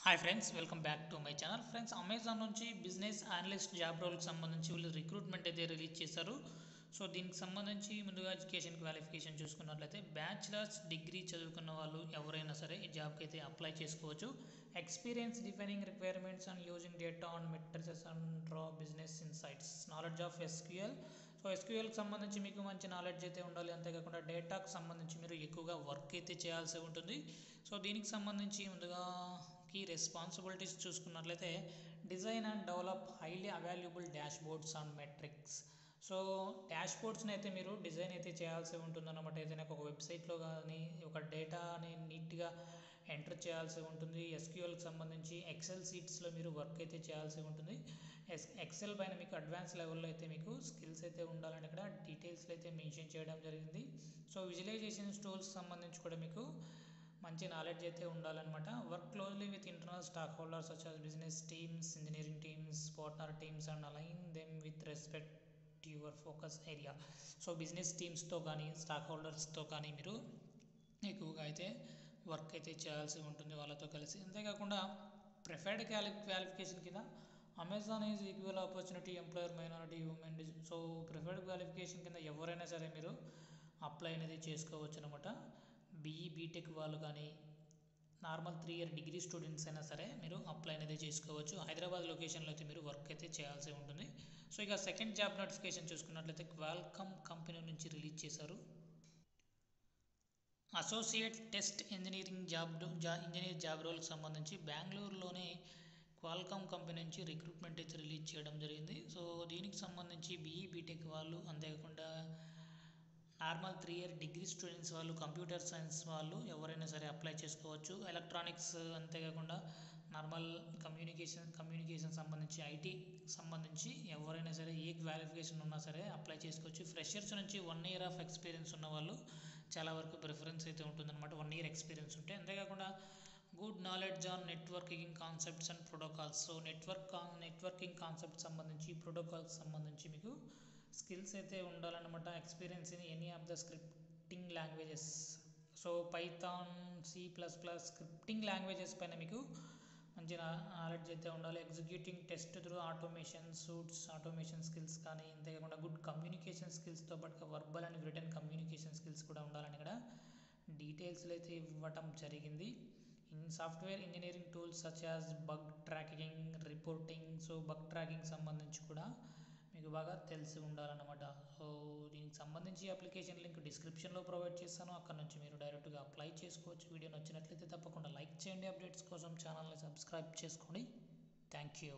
Hi friends, welcome back to my channel. Friends, Amazon నుంచి business analyst job రోల్కి సంబంధించి వీళ్ళు రిక్రూట్మెంట్ అయితే రిలీజ్ చేశారు. సో దీనికి సంబంధించి ముందుగా ఎడ్యుకేషన్ క్వాలిఫికేషన్ చూసుకున్నట్లయితే బ్యాచిలర్స్ డిగ్రీ చదువుకున్న వాళ్ళు ఎవరైనా సరే ఈ జాబ్కి అయితే అప్లై చేసుకోవచ్చు. Experience defining requirements and using data on metrics and draw business insights, knowledge of SQL. So ఎస్క్యూఎల్కి సంబంధించి మీకు మంచి నాలెడ్జ్ అయితే ఉండాలి. అంతేకాకుండా డేటాకు సంబంధించి మీరు ఎక్కువగా వర్క్ అయితే చేయాల్సి ఉంటుంది. సో దీనికి సంబంధించి ముందుగా కీ రెస్పాన్సిబిలిటీస్ చూసుకున్నట్లయితే design and develop highly available dashboards and metrics. So డాష్ బోర్డ్స్ని అయితే మీరు డిజైన్ అయితే చేయాల్సి ఉంటుందన్నమాట. ఏదైనా ఒక వెబ్సైట్లో కానీ ఒక డేటాని నీట్గా ఎంటర్ చేయాల్సి ఉంటుంది. ఎస్క్యూఎల్కి సంబంధించి ఎక్సెల్ సీట్స్లో మీరు వర్క్ అయితే చేయాల్సి ఉంటుంది. ఎక్సెల్ పైన మీకు అడ్వాన్స్ లెవెల్లో అయితే మీకు స్కిల్స్ అయితే ఉండాలని ఇక్కడ డీటెయిల్స్లో అయితే మెన్షన్ చేయడం జరిగింది. సో విజువలైజేషన్ టూల్స్ సంబంధించి కూడా మీకు మంచి నాలెడ్జ్ అయితే ఉండాలన్నమాట. Work closely with internal stakeholders such as business teams, engineering teams, partner teams and align them with respect your focus area. So business టీమ్స్తో కానీ స్టాక్ హోల్డర్స్తో కానీ మీరు ఎక్కువగా అయితే వర్క్ అయితే చేయాల్సి ఉంటుంది వాళ్ళతో కలిసి. అంతేకాకుండా ప్రిఫర్డ్ క్వాలిఫికేషన్ కింద Amazon is equal opportunity employer minority women. So preferred qualification కింద ఎవరైనా సరే మీరు అప్లై అనేది చేసుకోవచ్చు అనమాట. బీఈ బీటెక్ వాళ్ళు కానీ నార్మల్ 3 ఇయర్ డిగ్రీ స్టూడెంట్స్ అయినా సరే మీరు అప్లై అనేది చేసుకోవచ్చు. హైదరాబాద్ లొకేషన్లో అయితే మీరు వర్క్ అయితే చేయాల్సి ఉంటుంది. సో ఇక సెకండ్ జాబ్ నోటిఫికేషన్ చూసుకున్నట్లయితే క్వాల్కమ్ కంపెనీ నుంచి రిలీజ్ చేశారు. Associate test engineering engineer job రోల్కి సంబంధించి బెంగళూరులోనే క్వాల్కమ్ కంపెనీ నుంచి రిక్రూట్మెంట్ అయితే రిలీజ్ చేయడం జరిగింది. సో దీనికి సంబంధించి బీఈ బీటెక్ వాళ్ళు, అంతేకాకుండా నార్మల్ 3 ఇయర్ డిగ్రీ స్టూడెంట్స్ వాళ్ళు, కంప్యూటర్ సైన్స్ వాళ్ళు ఎవరైనా సరే అప్లై చేసుకోవచ్చు. ఎలక్ట్రానిక్స్, అంతేకాకుండా నార్మల్ కమ్యూనికేషన్ సంబంధించి ఐటీ సంబంధించి ఎవరైనా సరే ఏ క్వాలిఫికేషన్ ఉన్నా సరే అప్లై చేసుకోవచ్చు. ఫ్రెషర్స్ నుంచి 1 ఇయర్ ఆఫ్ ఎక్స్పీరియన్స్ ఉన్న వాళ్ళు చాలా వరకు ప్రిఫరెన్స్ అయితే ఉంటుందన్నమాట, 1 ఇయర్ ఎక్స్పీరియన్స్ ఉంటే. అంతేకాకుండా good knowledge on networking concepts and protocols. So networking concept సంబంధించి, ప్రోటోకాల్స్ సంబంధించి మీకు స్కిల్స్ అయితే ఉండాలన్నమాట. Experience in any of the scripting languages. So Python, C++, scripting languages పైన మీకు మంచి నాలెడ్జ్ అయితే ఉండాలి. Executing test through automation skills కానీ, అంతేకాకుండా గుడ్ కమ్యూనికేషన్ స్కిల్స్తో పాటుగా verbal and return communication skills కూడా ఉండాలని ఇక్కడ డీటెయిల్స్లో అయితే ఇవ్వటం జరిగింది. In software engineering tools such as bug tracking, reporting. So bug tracking సంబంధించి కూడా మీకు బాగా తెలిసి ఉండాలన్నమాట. సో దీనికి సంబంధించి అప్లికేషన్ లింక్ డిస్క్రిప్షన్లో ప్రొవైడ్ చేస్తాను, అక్కడ నుంచి మీరు డైరెక్ట్గా అప్లై చేసుకోవచ్చు. వీడియో నచ్చినట్లయితే తప్పకుండా లైక్ చేయండి. అప్డేట్స్ కోసం ఛానల్ని సబ్స్క్రైబ్ చేసుకోండి. Thank you.